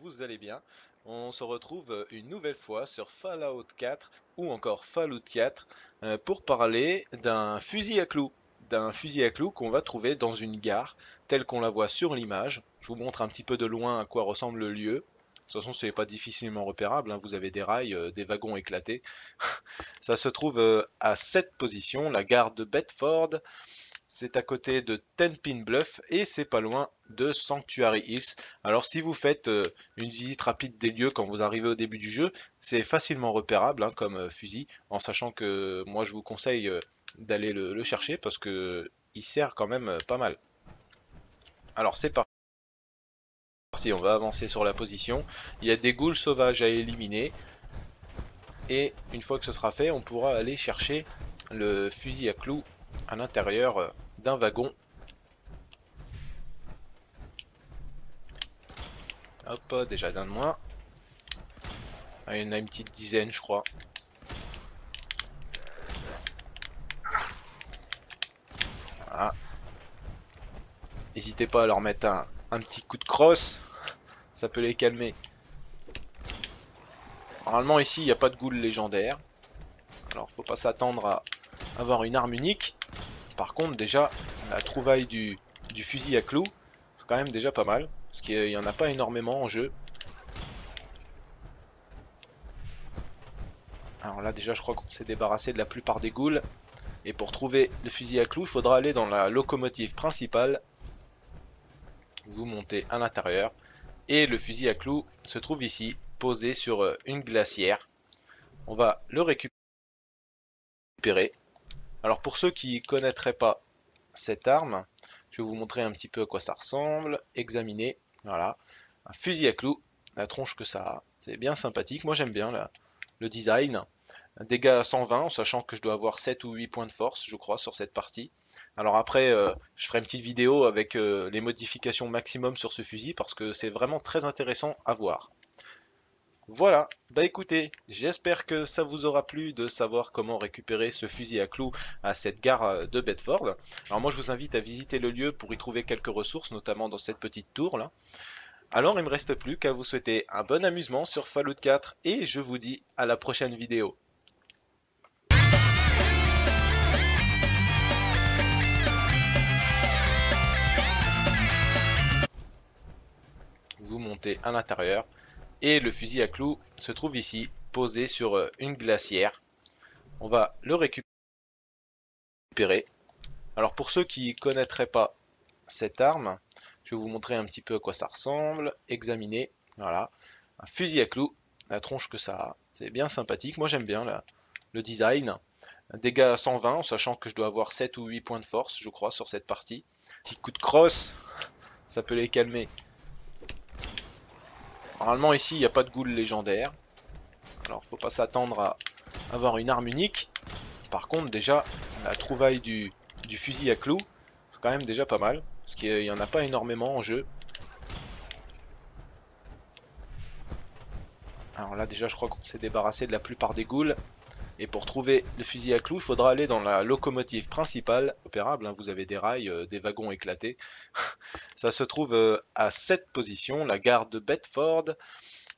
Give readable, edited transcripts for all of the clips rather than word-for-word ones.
vous allez bien. On se retrouve une nouvelle fois sur Fallout 4 ou encore Fallout 4 pour parler d'un fusil à clous. D'un fusil à clous qu'on va trouver dans une gare telle qu'on la voit sur l'image. Je vous montre un petit peu de loin à quoi ressemble le lieu. De toute façon, c'est pas difficilement repérable, hein. Vous avez des rails, des wagons éclatés. Ça se trouve à cette position, la gare de Bedford. C'est à côté de Tenpin Bluff et c'est pas loin de Sanctuary Hills. Alors si vous faites une visite rapide des lieux quand vous arrivez au début du jeu, c'est facilement repérable, hein, comme fusil, en sachant que moi je vous conseille d'aller le chercher parce que il sert quand même pas mal. Alors c'est parti, on va avancer sur la position. Il y a des ghouls sauvages à éliminer et une fois que ce sera fait, on pourra aller chercher le fusil à clous à l'intérieur d'un wagon. Hop, déjà d'un de moins. Ah, il y en a une petite dizaine, je crois. Voilà. N'hésitez pas à leur mettre un petit coup de crosse, ça peut les calmer. Normalement ici il n'y a pas de ghoul légendaire, alors faut pas s'attendre à avoir une arme unique. Par contre déjà la trouvaille du fusil à clous, c'est quand même déjà pas mal, parce qu'il n'y en a pas énormément en jeu. Alors là déjà je crois qu'on s'est débarrassé de la plupart des ghouls, et pour trouver le fusil à clous il faudra aller dans la locomotive principale. Vous montez à l'intérieur, et le fusil à clous se trouve ici, posé sur une glacière. On va le récupérer. Alors pour ceux qui ne connaîtraient pas cette arme, je vais vous montrer un petit peu à quoi ça ressemble. Examiner, voilà, un fusil à clous, la tronche que ça a, c'est bien sympathique, moi j'aime bien le design. Un dégât 120, en sachant que je dois avoir 7 ou 8 points de force, je crois, sur cette partie. Alors après, je ferai une petite vidéo avec les modifications maximum sur ce fusil, parce que c'est vraiment très intéressant à voir. Voilà, bah écoutez, j'espère que ça vous aura plu de savoir comment récupérer ce fusil à clous à cette gare de Bedford. Alors moi je vous invite à visiter le lieu pour y trouver quelques ressources, notamment dans cette petite tour là. Alors il me reste plus qu'à vous souhaiter un bon amusement sur Fallout 4 et je vous dis à la prochaine vidéo. Vous montez à l'intérieur et le fusil à clous se trouve ici, posé sur une glacière. On va le récupérer. Alors pour ceux qui ne connaîtraient pas cette arme, je vais vous montrer un petit peu à quoi ça ressemble. Examiner, voilà, un fusil à clous, la tronche que ça a, c'est bien sympathique, moi j'aime bien le design. Un dégât 120, en sachant que je dois avoir 7 ou 8 points de force, je crois, sur cette partie. Petit coup de crosse, ça peut les calmer. Normalement ici il n'y a pas de ghoul légendaire, alors faut pas s'attendre à avoir une arme unique. Par contre déjà la trouvaille du fusil à clous, c'est quand même déjà pas mal, parce qu'il n'y en a pas énormément en jeu. Alors là déjà je crois qu'on s'est débarrassé de la plupart des ghouls. Et pour trouver le fusil à clous, il faudra aller dans la locomotive principale. Opérable, hein, vous avez des rails, des wagons éclatés. Ça se trouve à cette position, la gare de Bedford.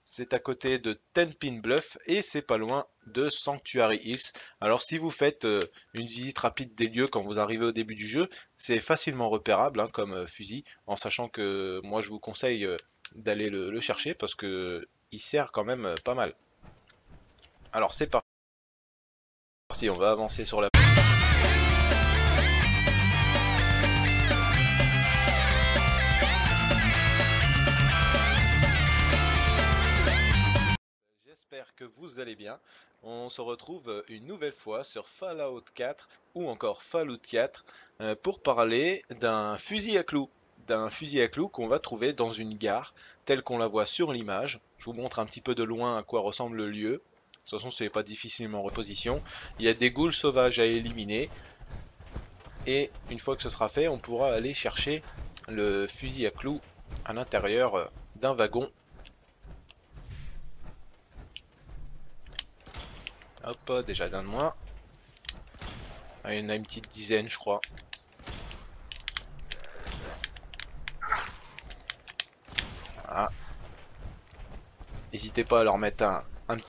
C'est à côté de Tenpin Bluff et c'est pas loin de Sanctuary Hills. Alors si vous faites une visite rapide des lieux quand vous arrivez au début du jeu, c'est facilement repérable, hein, comme fusil, en sachant que moi je vous conseille d'aller le chercher parce que il sert quand même pas mal. Alors c'est parti, on va avancer sur la... J'espère que vous allez bien. On se retrouve une nouvelle fois sur Fallout 4 ou encore Fallout 4 pour parler d'un fusil à clous. D'un fusil à clous qu'on va trouver dans une gare telle qu'on la voit sur l'image. Je vous montre un petit peu de loin à quoi ressemble le lieu. De toute façon, c'est pas difficilement en reposition. Il y a des ghouls sauvages à éliminer. Et une fois que ce sera fait, on pourra aller chercher le fusil à clous à l'intérieur d'un wagon. Hop, déjà d'un de moins. Ah, il y en a une petite dizaine, je crois. Voilà. N'hésitez pas à leur mettre